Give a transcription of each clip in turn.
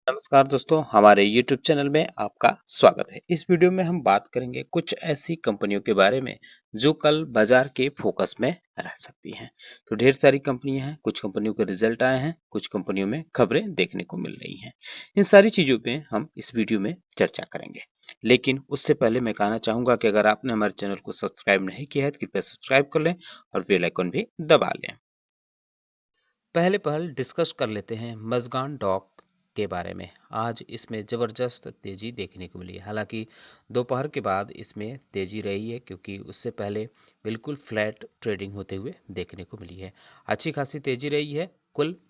नमस्कार दोस्तों, हमारे YouTube चैनल में आपका स्वागत है। इस वीडियो में हम बात करेंगे कुछ ऐसी कंपनियों के बारे में जो कल बाजार के फोकस में रह सकती हैं। तो ढेर सारी कंपनियां हैं, कुछ कंपनियों के रिजल्ट आए हैं, कुछ कंपनियों में खबरें देखने को मिल रही हैं। इन सारी चीजों पे हम इस वीडियो में चर्चा करेंगे। लेकिन उससे पहले मैं कहना चाहूंगा कि अगर आपने हमारे चैनल को सब्सक्राइब नहीं किया है तो कृपया सब्सक्राइब कर लें और बेल आइकन भी दबा लें। पहले पहल डिस्कस कर लेते हैं मज़गान डॉक के बारे में। आज इसमें ज़बरदस्त तेज़ी देखने को मिली है। हालांकि दोपहर के बाद इसमें तेज़ी रही है क्योंकि उससे पहले बिल्कुल फ्लैट ट्रेडिंग होते हुए देखने को मिली है। अच्छी खासी तेज़ी रही है। कुल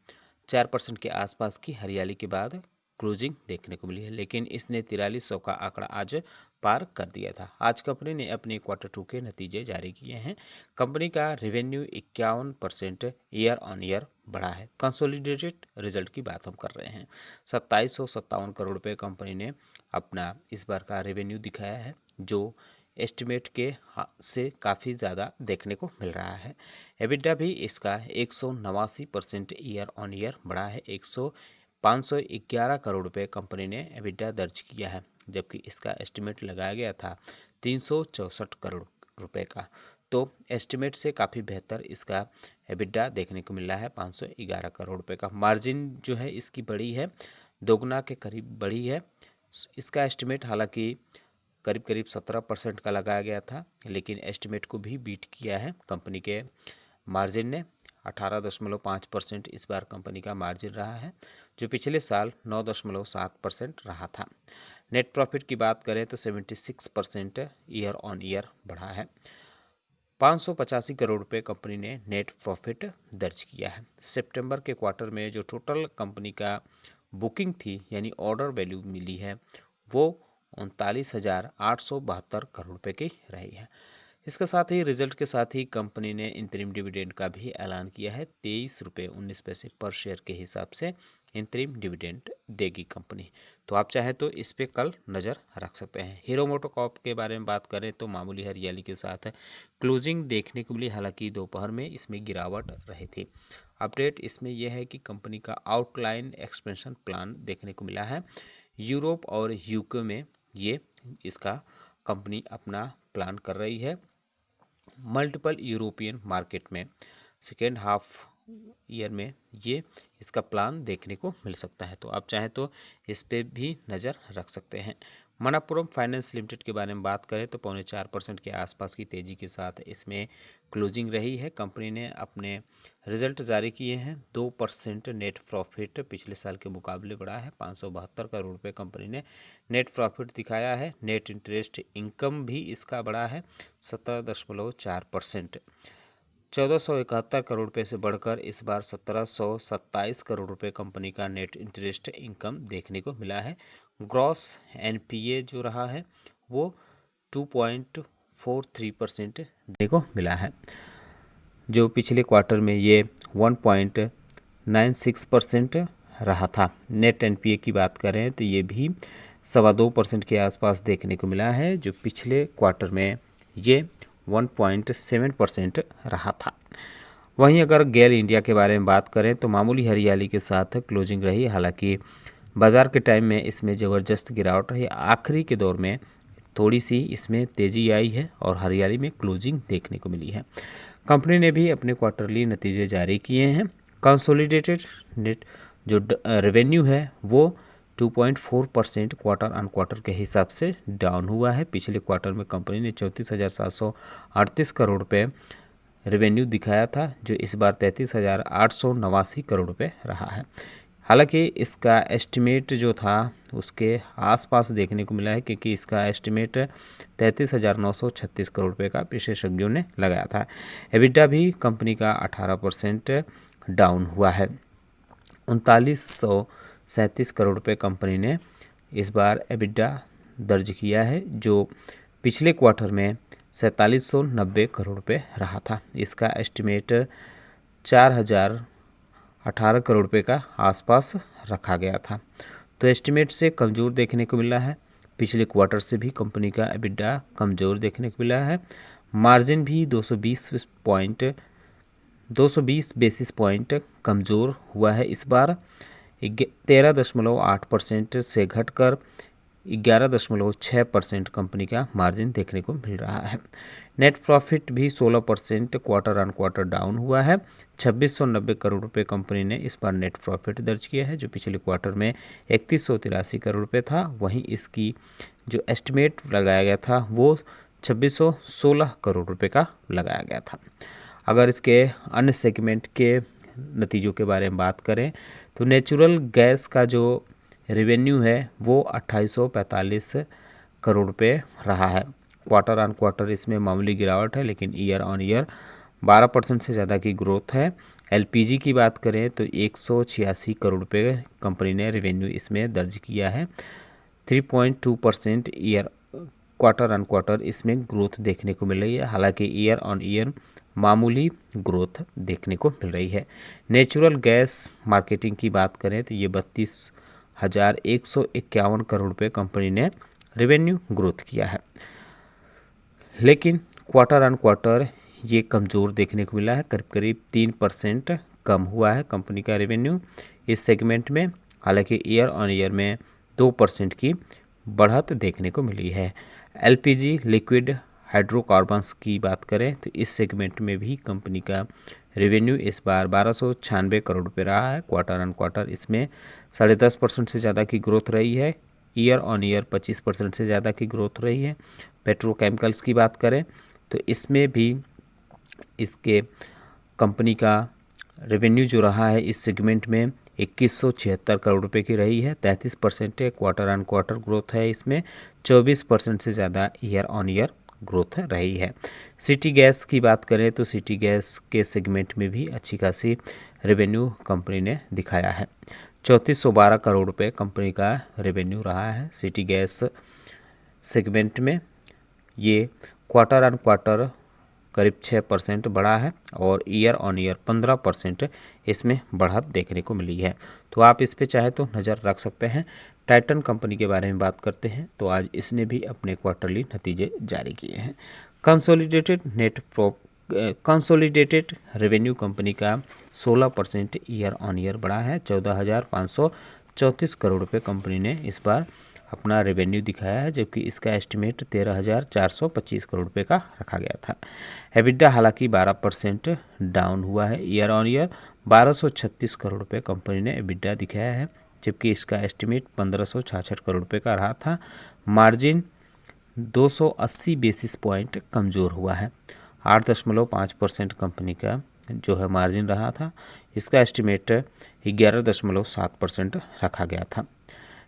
4% के आसपास की हरियाली के बाद क्लोजिंग देखने को मिली है, लेकिन इसने 4300 का आंकड़ा आज पार कर दिया था। आज कंपनी ने अपने Q2 के नतीजे जारी किए हैं। कंपनी का रेवेन्यू 51% ईयर ऑन ईयर बढ़ा है। कंसोलिडेटेड रिजल्ट की बात हम कर रहे हैं। 2757 करोड़ रुपए कंपनी ने अपना इस बार का रेवेन्यू दिखाया है, जो एस्टिमेट के से काफ़ी ज़्यादा देखने को मिल रहा है। एबिटा भी इसका 189% ईयर ऑन ईयर बढ़ा है। 511 करोड़ रुपए कंपनी ने एबिटा दर्ज किया है, जबकि इसका एस्टिमेट लगाया गया था 364 करोड़ रुपए का। तो एस्टिमेट से काफ़ी बेहतर इसका एबिटा देखने को मिल रहा है। 511 करोड़ रुपए का मार्जिन जो है इसकी बड़ी है, दोगुना के करीब बढ़ी है। इसका एस्टिमेट हालांकि करीब करीब 17% का लगाया गया था, लेकिन एस्टिमेट को भी बीट किया है कंपनी के मार्जिन ने। 18.5% इस बार कंपनी का मार्जिन रहा है, जो पिछले साल 9.7% रहा था। नेट प्रॉफिट की बात करें तो 76% ईयर ऑन ईयर बढ़ा है। 585 करोड़ रुपए कंपनी ने नेट प्रॉफिट दर्ज किया है। सितंबर के क्वार्टर में जो टोटल कंपनी का बुकिंग थी यानी ऑर्डर वैल्यू मिली है, वो 39,872 करोड़ रुपए की रही है। इसके साथ ही रिजल्ट के साथ ही कंपनी ने इंतरिम डिविडेंड का भी ऐलान किया है। 23.19 रुपए पर शेयर के हिसाब से इंतरिम डिविडेंड देगी कंपनी। तो आप चाहें तो इस पे कल नज़र रख सकते हैं। हीरो मोटोकॉर्प के बारे में बात करें तो मामूली हरियाली के साथ क्लोजिंग देखने को मिली, हालांकि दोपहर में इसमें गिरावट रही थी। अपडेट इसमें यह है कि कंपनी का आउटलाइन एक्सपेंशन प्लान देखने को मिला है। यूरोप और यूके में ये इसका कंपनी अपना प्लान कर रही है। मल्टीपल यूरोपियन मार्केट में सेकेंड हाफ ईयर में ये इसका प्लान देखने को मिल सकता है। तो आप चाहें तो इस पे भी नज़र रख सकते हैं। मणप्पुरम फाइनेंस लिमिटेड के बारे में बात करें तो 4.25% के आसपास की तेज़ी के साथ इसमें क्लोजिंग रही है। कंपनी ने अपने रिजल्ट जारी किए हैं। 2% नेट प्रॉफिट पिछले साल के मुकाबले बढ़ा है। 572 करोड़ रुपए कंपनी ने नेट प्रॉफिट दिखाया है। नेट इंटरेस्ट इनकम भी इसका बढ़ा है 17.4%। 1471 करोड़ रुपए से बढ़कर इस बार 1727 करोड़ रुपए कंपनी का नेट इंटरेस्ट इनकम देखने को मिला है। ग्रॉस एनपीए जो रहा है वो 2.43% देखने को मिला है, जो पिछले क्वार्टर में ये 1.96% रहा था। नेट एनपीए की बात करें तो ये भी 2.25% के आसपास देखने को मिला है, जो पिछले क्वार्टर में ये 1.7% रहा था। वहीं अगर गेल इंडिया के बारे में बात करें तो मामूली हरियाली के साथ क्लोजिंग रही। हालांकि बाजार के टाइम में इसमें ज़बरदस्त गिरावट रही। आखिरी के दौर में थोड़ी सी इसमें तेज़ी आई है और हरियाली में क्लोजिंग देखने को मिली है। कंपनी ने भी अपने क्वार्टरली नतीजे जारी किए हैं। कंसोलिडेटेड नेट जो रेवेन्यू है वो 2.4% क्वार्टर ऑन क्वार्टर के हिसाब से डाउन हुआ है। पिछले क्वार्टर में कंपनी ने 34,738 करोड़ रुपए रेवेन्यू दिखाया था, जो इस बार 33,889 करोड़ रुपए रहा है। हालांकि इसका एस्टिमेट जो था उसके आसपास देखने को मिला है, क्योंकि इसका एस्टिमेट 33,936 करोड़ रुपए का विशेषज्ञों ने लगाया था। एबिटा भी कंपनी का 18% डाउन हुआ है। 3937 करोड़ रुपए कंपनी ने इस बार एबिटा दर्ज किया है, जो पिछले क्वार्टर में 4790 करोड़ रुपए रहा था। इसका एस्टिमेट 4018 करोड़ रुपए का आसपास रखा गया था। तो एस्टिमेट से कमज़ोर देखने को मिला है। पिछले क्वार्टर से भी कंपनी का एबिटा कमज़ोर देखने को मिला है। मार्जिन भी 220 बेसिस पॉइंट कमज़ोर हुआ है इस बार। 13.8% से घटकर 11.6% कंपनी का मार्जिन देखने को मिल रहा है। नेट प्रॉफिट भी 16% क्वार्टर ऑन क्वार्टर डाउन हुआ है। 2690 करोड़ रुपए कंपनी ने इस बार नेट प्रॉफिट दर्ज किया है, जो पिछले क्वार्टर में 3183 करोड़ रुपए था। वहीं इसकी जो एस्टिमेट लगाया गया था वो 2616 करोड़ रुपए का लगाया गया था। अगर इसके अन्य सेगमेंट के नतीजों के बारे में बात करें तो नेचुरल गैस का जो रेवेन्यू है वो 2845 करोड़ रुपए रहा है। क्वार्टर ऑन क्वार्टर इसमें मामूली गिरावट है, लेकिन ईयर ऑन ईयर 12% से ज़्यादा की ग्रोथ है। एलपीजी की बात करें तो 186 करोड़ रुपए कंपनी ने रेवेन्यू इसमें दर्ज किया है। 3.2% ईयर क्वार्टर ऑन क्वार्टर इसमें ग्रोथ देखने को मिल रही है। हालांकि ईयर ऑन ईयर मामूली ग्रोथ देखने को मिल रही है। नेचुरल गैस मार्केटिंग की बात करें तो ये 32,151 करोड़ रुपए कंपनी ने रेवेन्यू ग्रोथ किया है, लेकिन क्वार्टर ऑन क्वार्टर ये कमज़ोर देखने को मिला है। करीब करीब 3% कम हुआ है कंपनी का रेवेन्यू इस सेगमेंट में। हालांकि ईयर ऑन ईयर में 2% की बढ़त देखने को मिली है। एलपीजी लिक्विड हाइड्रोकार्बन्स की बात करें तो इस सेगमेंट में भी कंपनी का रेवेन्यू इस बार 1296 करोड़ रुपये रहा है। क्वार्टर ऑन क्वार्टर इसमें 10.5% से ज़्यादा की ग्रोथ रही है। ईयर ऑन ईयर 25% से ज़्यादा की ग्रोथ रही है। पेट्रोकेमिकल्स की बात करें तो इसमें भी इसके कंपनी का रेवेन्यू जो रहा है इस सेगमेंट में 2176 करोड़ रुपए की रही है। 33% क्वार्टर ऑन क्वार्टर ग्रोथ है इसमें। 24% से ज़्यादा ईयर ऑन ईयर ग्रोथ रही है। सिटी गैस की बात करें तो सिटी गैस के सेगमेंट में भी अच्छी खासी रेवेन्यू कंपनी ने दिखाया है। 3412 करोड़ रुपए कंपनी का रेवेन्यू रहा है सिटी गैस सेगमेंट में। ये क्वार्टर ऑन क्वार्टर करीब 6% बढ़ा है और ईयर ऑन ईयर 15% इसमें बढ़त देखने को मिली है। तो आप इस पे चाहे तो नज़र रख सकते हैं। टाइटन कंपनी के बारे में बात करते हैं तो आज इसने भी अपने क्वार्टरली नतीजे जारी किए हैं। कंसोलिडेटेड रेवेन्यू कंपनी का 16% ईयर ऑन ईयर बढ़ा है। 14,534 करोड़ रुपये कंपनी ने इस बार अपना रेवेन्यू दिखाया है, जबकि इसका एस्टिमेट 13,425 करोड़ रुपये का रखा गया था। एबिडा हालांकि 12% डाउन हुआ है ईयर ऑन ईयर। 1236 करोड़ रुपये कंपनी ने एबिडा दिखाया है, जबकि इसका एस्टिमेट 1566 करोड़ रुपये का रहा था। मार्जिन 280 बेसिस पॉइंट कमज़ोर हुआ है। 8.5% कंपनी का जो है मार्जिन रहा था। इसका एस्टिमेट 11.7% रखा गया था।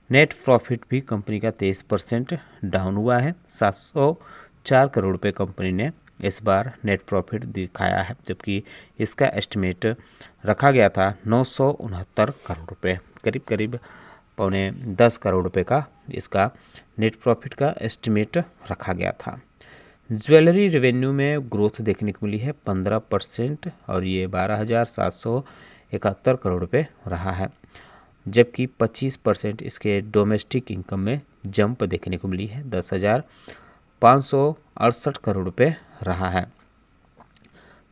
नेट प्रॉफिट भी कंपनी का 23% डाउन हुआ है। 704 करोड़ रुपये कंपनी ने इस बार नेट प्रॉफिट दिखाया है, जबकि इसका एस्टिमेट रखा गया था 969 करोड़ रुपये। करीब करीब 9.25 करोड़ रुपये का इसका नेट प्रॉफिट का एस्टिमेट रखा गया था। ज्वेलरी रेवेन्यू में ग्रोथ देखने को मिली है 15% और ये 12,771 करोड़ रुपये रहा है, जबकि 25% इसके डोमेस्टिक इनकम में जंप देखने को मिली है। 10,568 करोड़ रुपये रहा है।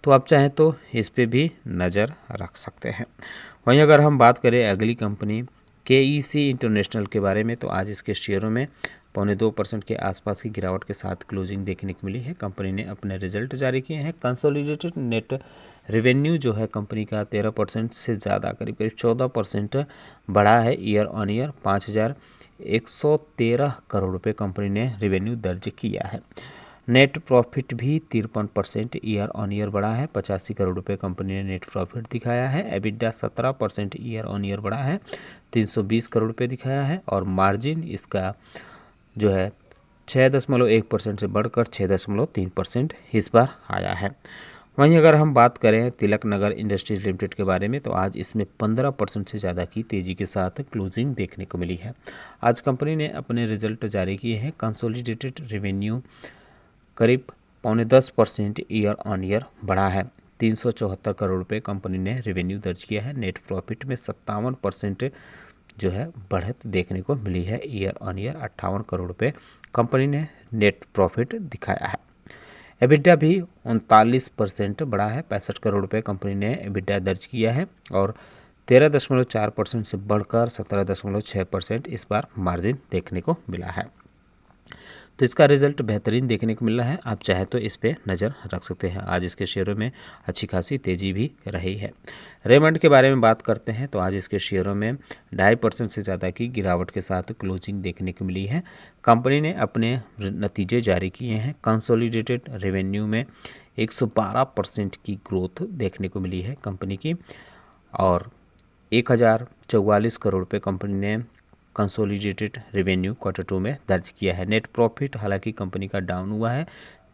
तो आप चाहें तो इस पे भी नज़र रख सकते हैं। वहीं अगर हम बात करें अगली कंपनी KEC इंटरनेशनल के बारे में तो आज इसके शेयरों में 2.25% के आसपास की गिरावट के साथ क्लोजिंग देखने को मिली है। कंपनी ने अपने रिजल्ट जारी किए हैं। कंसोलिडेटेड नेट रेवेन्यू जो है कंपनी का 13% से ज़्यादा करीब करीब 14% बढ़ा है ईयर ऑन ईयर। 5,113 करोड़ रुपये कंपनी ने रेवेन्यू दर्ज किया है। नेट प्रॉफिट भी 53% ईयर ऑन ईयर बढ़ा है। 85 करोड़ रुपये कंपनी ने नेट प्रॉफिट दिखाया है। एबिडा 17% ईयर ऑन ईयर बढ़ा है, 320 करोड़ रुपये दिखाया है। और मार्जिन इसका जो है 6.1% से बढ़कर 6.3% इस बार आया है। वहीं अगर हम बात करें तिलक नगर इंडस्ट्रीज लिमिटेड के बारे में तो आज इसमें 15% से ज़्यादा की तेज़ी के साथ क्लोजिंग देखने को मिली है। आज कंपनी ने अपने रिजल्ट जारी किए हैं। कंसोलिडेटेड रेवेन्यू करीब 9.10% ईयर ऑन ईयर बढ़ा है। 374 करोड़ रुपये कंपनी ने रेवेन्यू दर्ज किया है। नेट प्रॉफिट में 57% जो है बढ़त देखने को मिली है ईयर ऑन ईयर। 58 करोड़ रुपये कंपनी ने नेट प्रॉफिट दिखाया है। एबिडा भी 39% बढ़ा है। 65 करोड़ रुपये कंपनी ने एबिडा दर्ज किया है और 13.4% से बढ़कर 17.6% इस बार मार्जिन देखने को मिला है। तो इसका रिजल्ट बेहतरीन देखने को मिल रहा है। आप चाहे तो इस पे नज़र रख सकते हैं। आज इसके शेयरों में अच्छी खासी तेज़ी भी रही है। रेमंड के बारे में बात करते हैं तो आज इसके शेयरों में 2.5% से ज़्यादा की गिरावट के साथ क्लोजिंग देखने को मिली है। कंपनी ने अपने नतीजे जारी किए हैं। कंसोलिडेटेड रेवेन्यू में 112% की ग्रोथ देखने को मिली है कंपनी की, और 1044 करोड़ रुपये कंपनी ने कंसोलिडेटेड रेवेन्यू Q2 में दर्ज किया है। नेट प्रॉफिट हालांकि कंपनी का डाउन हुआ है,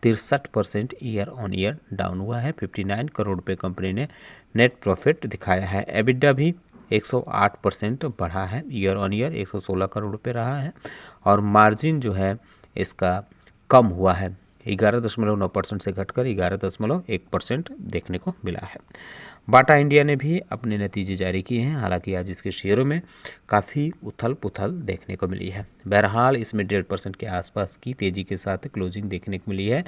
63% ईयर ऑन ईयर डाउन हुआ है। 59 करोड़ रुपये कंपनी ने नेट प्रॉफिट दिखाया है। एबिडा भी 108% बढ़ा है ईयर ऑन ईयर, 116 करोड़ रुपये रहा है, और मार्जिन जो है इसका कम हुआ है, 11.9% से घटकर 11.1% देखने को मिला है। बाटा इंडिया ने भी अपने नतीजे जारी किए हैं। हालांकि आज इसके शेयरों में काफ़ी उथल पुथल देखने को मिली है। बहरहाल इसमें 1.5% के आसपास की तेज़ी के साथ क्लोजिंग देखने को मिली है।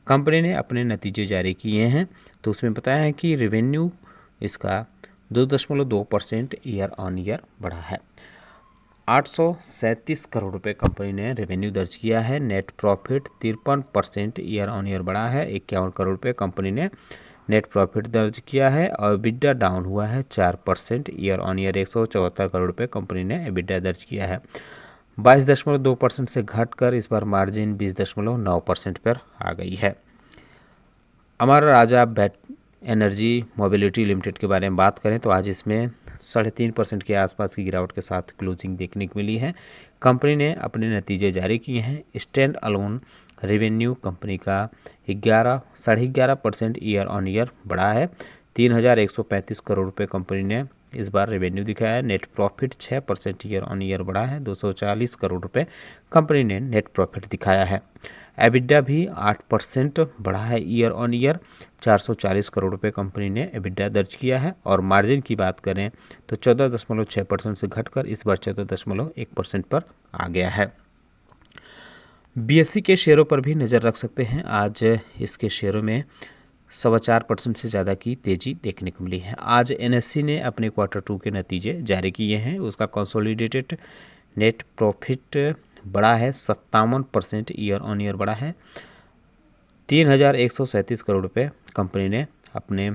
कंपनी ने अपने नतीजे जारी किए हैं तो उसमें बताया है कि रेवेन्यू इसका 2.2% ईयर ऑन ईयर बढ़ा है। 837 करोड़ रुपए कंपनी ने रेवेन्यू दर्ज किया है। Net profit 53% year on year बढ़ा है। 51 करोड़ रुपए कंपनी ने नेट प्रॉफिट दर्ज किया है, और एबिडा डाउन हुआ है 4% ईयर ऑन ईयर, 174 करोड़ रुपए कंपनी ने एबिडा दर्ज किया है। 22.2% से घटकर इस बार मार्जिन 20.9% पर आ गई है। अमर राजा बैट एनर्जी मोबिलिटी लिमिटेड के बारे में बात करें तो आज इसमें 3.5% के आसपास की गिरावट के साथ क्लोजिंग देखने को मिली है। कंपनी ने अपने नतीजे जारी किए हैं। स्टैंड अलोन रेवेन्यू कंपनी का 11.5% ईयर ऑन ईयर बढ़ा है। 3,135 करोड़ रुपए कंपनी ने इस बार रेवेन्यू दिखाया है। Net profit 6% year on year बढ़ा है। 240 करोड़ रुपए कंपनी ने नेट प्रॉफिट दिखाया है। एबिडा भी 8% बढ़ा है ईयर ऑन ईयर, 440 करोड़ रुपए कंपनी ने एबिडा दर्ज किया है। और मार्जिन की बात करें तो 14.6% से घटकर इस बार 14.1% पर आ गया है। बीएसई के शेयरों पर भी नज़र रख सकते हैं। आज इसके शेयरों में 4.25% से ज़्यादा की तेज़ी देखने को मिली है। आज एनएससी ने अपने Q2 के नतीजे जारी किए हैं। उसका कंसोलिडेटेड नेट प्रॉफिट बढ़ा है, 57% ईयर ऑन ईयर बढ़ा है। 3,137 करोड़ रुपए कंपनी ने अपने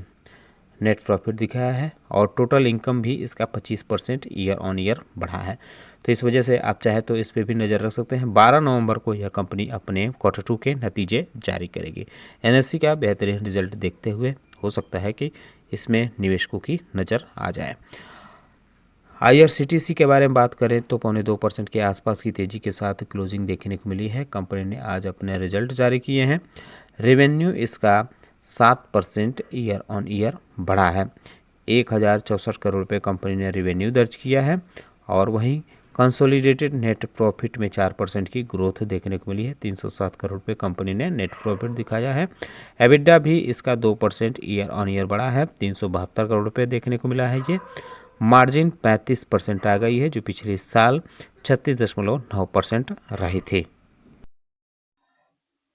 नेट प्रॉफिट दिखाया है, और टोटल इनकम भी इसका 25% ईयर ऑन ईयर बढ़ा है। तो इस वजह से आप चाहे तो इस पे भी नज़र रख सकते हैं। 12 नवंबर को यह कंपनी अपने Q2 के नतीजे जारी करेगी। एनएससी का बेहतरीन रिजल्ट देखते हुए हो सकता है कि इसमें निवेशकों की नज़र आ जाए। IRCTC के बारे में बात करें तो 2.25% के आसपास की तेज़ी के साथ क्लोजिंग देखने को मिली है। कंपनी ने आज अपने रिजल्ट जारी किए हैं। रेवेन्यू इसका 7% ईयर ऑन ईयर बढ़ा है। 1,064 करोड़ रुपये कंपनी ने रेवेन्यू दर्ज किया है, और वहीं कंसोलिडेटेड नेट प्रॉफिट में 4% की ग्रोथ देखने को मिली है। 307 करोड़ रुपये कंपनी ने नेट प्रॉफिट दिखाया है। एबिडा भी इसका 2% ईयर ऑन ईयर बढ़ा है। 372 करोड़ रुपये देखने को मिला है। ये मार्जिन 35% आ गई है, जो पिछले साल 36.9% रही थी।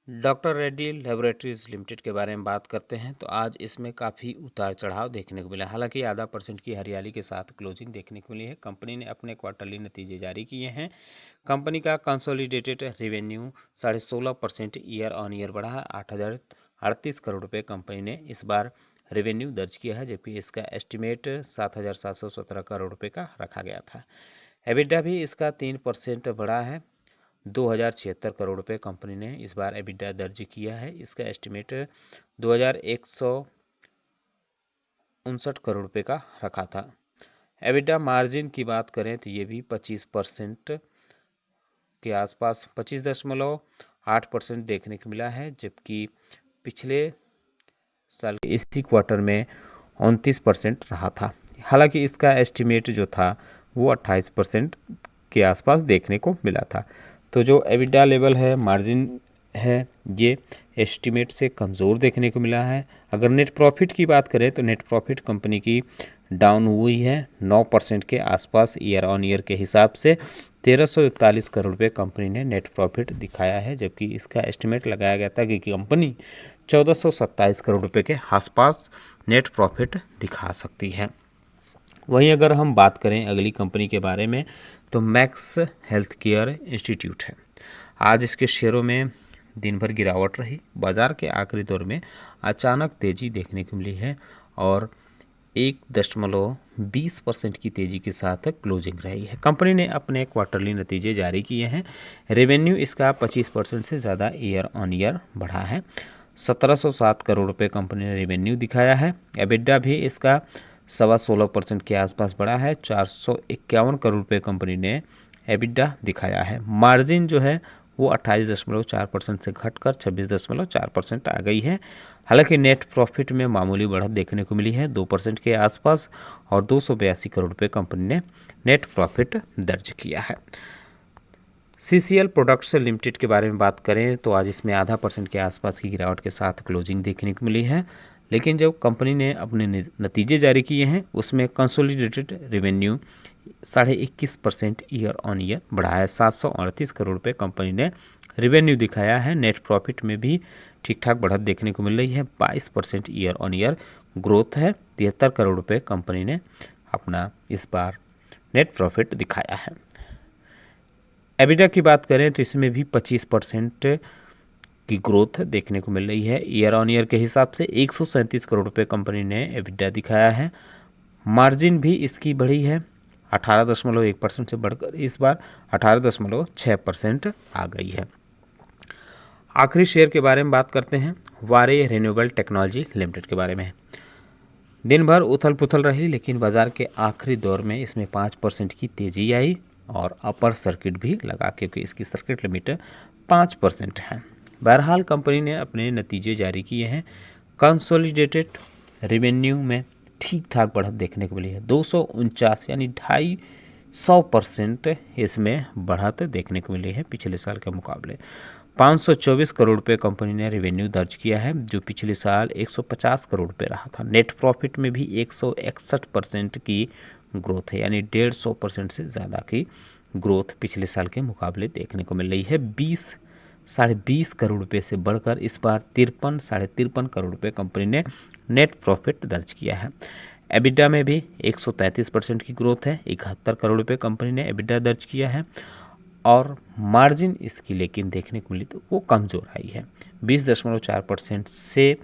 डॉक्टर रेड्डी लेबोरेटरीज लिमिटेड के बारे में बात करते हैं तो आज इसमें काफ़ी उतार चढ़ाव देखने को मिला। हालांकि आधा % की हरियाली के साथ क्लोजिंग देखने को मिली है। कंपनी ने अपने क्वार्टरली नतीजे जारी किए हैं। कंपनी का consolidated revenue 16.5% year on year बढ़ा है। 8,038 करोड़ रुपये कंपनी ने इस बार रेवेन्यू दर्ज किया है, जबकि इसका एस्टिमेट 7,717 करोड़ रुपये का रखा गया था। एबिडा भी इसका 3% बढ़ा है। 2,076 करोड़ रुपए कंपनी ने इस बार एबिडा दर्ज किया है। इसका एस्टिमेट 2,159 करोड़ रुपए का रखा था। एबिडा मार्जिन की बात करें तो ये भी 25% के आसपास 25.8% देखने को मिला है, जबकि पिछले साल इसी क्वार्टर में 29% रहा था। हालांकि इसका एस्टिमेट जो था वो 28% के आसपास देखने को मिला था। तो जो एबिडा लेवल है, मार्जिन है, ये एस्टिमेट से कमज़ोर देखने को मिला है। अगर नेट प्रॉफिट की बात करें तो नेट प्रॉफिट कंपनी की डाउन हुई है 9% के आसपास ईयर ऑन ईयर के हिसाब से। 1,341 करोड़ रुपये कंपनी ने नेट प्रॉफिट दिखाया है, जबकि इसका एस्टिमेट लगाया गया था कि कंपनी 1,427 करोड़ रुपये के आसपास नेट प्रॉफिट दिखा सकती है। वहीं अगर हम बात करें अगली कंपनी के बारे में तो मैक्स हेल्थ केयर इंस्टीट्यूट है। आज इसके शेयरों में दिन भर गिरावट रही। बाजार के आखिरी दौर में अचानक तेजी देखने को मिली है और 1.20% की तेजी के साथ क्लोजिंग रही है। कंपनी ने अपने क्वार्टरली नतीजे जारी किए हैं। रेवेन्यू इसका 25% से ज़्यादा ईयर ऑन ईयर बढ़ा है। 1707 करोड़ रुपए कंपनी ने रेवेन्यू दिखाया है। एबिडा भी इसका 16.25% के आसपास बढ़ा है। 451 करोड़ रुपए कंपनी ने एबिडा दिखाया है। मार्जिन जो है वो 28.4% से घटकर 26.4% आ गई है। हालांकि नेट प्रॉफिट में मामूली बढ़त देखने को मिली है 2% के आसपास और 282 करोड़ रुपए कंपनी ने नेट प्रॉफिट दर्ज किया है। CCL प्रोडक्ट्स लिमिटेड के बारे में बात करें तो आज इसमें 0.5% के आसपास की गिरावट के साथ क्लोजिंग देखने को मिली है। लेकिन जब कंपनी ने अपने नतीजे जारी किए हैं उसमें consolidated revenue 21.5% year on year बढ़ा है। 738 करोड़ रुपए कंपनी ने रेवेन्यू दिखाया है। नेट प्रॉफिट में भी ठीक ठाक बढ़त देखने को मिल रही है। 22% ईयर ऑन ईयर ग्रोथ है। 73 करोड़ रुपए कंपनी ने अपना इस बार नेट प्रॉफिट दिखाया है। एबिडा की बात करें तो इसमें भी 25% की ग्रोथ देखने को मिल रही है। ईयर ऑन ईयर के हिसाब से 137 करोड़ रुपए कंपनी ने एबिडा दिखाया है। मार्जिन भी इसकी बढ़ी है 18.1% से बढ़कर इस बार 18.6% आ गई है। आखिरी शेयर के बारे में बात करते हैं। वारे रिन्यूएबल टेक्नोलॉजी लिमिटेड के बारे में। दिन भर उथल पुथल रही लेकिन बाजार के आखिरी दौर में इसमें 5% की तेजी आई और अपर सर्किट भी लगा क्योंकि इसकी सर्किट लिमिट 5% है। बहरहाल कंपनी ने अपने नतीजे जारी किए हैं। कंसोलिडेटेड रेवेन्यू में ठीक ठाक बढ़त देखने को मिली है 249 यानी 250% इसमें बढ़त देखने को मिली है पिछले साल के मुकाबले। 524 करोड़ रुपए कंपनी ने रेवेन्यू दर्ज किया है जो पिछले साल 150 करोड़ रुपए रहा था। नेट प्रॉफिट में भी 161% की ग्रोथ है यानी 150% से ज़्यादा की ग्रोथ पिछले साल के मुकाबले देखने को मिल रही है। 20 करोड़ रुपए से बढ़कर इस बार 53 करोड़ रुपए कंपनी ने नेट प्रॉफिट दर्ज किया है। एबिडा में भी 133% की ग्रोथ है। 71 करोड़ रुपए कंपनी ने एबिडा दर्ज किया है और मार्जिन इसकी लेकिन देखने को मिली तो वो कमज़ोर आई है 20.4% से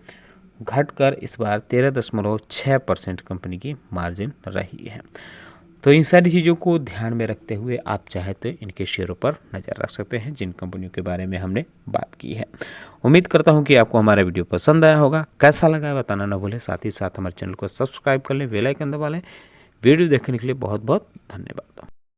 घटकर इस बार 13.6% कंपनी की मार्जिन रही है। तो इन सारी चीज़ों को ध्यान में रखते हुए आप चाहे तो इनके शेयरों पर नज़र रख सकते हैं जिन कंपनियों के बारे में हमने बात की है। उम्मीद करता हूं कि आपको हमारा वीडियो पसंद आया होगा। कैसा लगा है बताना ना भूलें। साथ ही साथ हमारे चैनल को सब्सक्राइब कर लें, बेल आइकन दबा लें। वीडियो देखने के लिए बहुत बहुत धन्यवाद।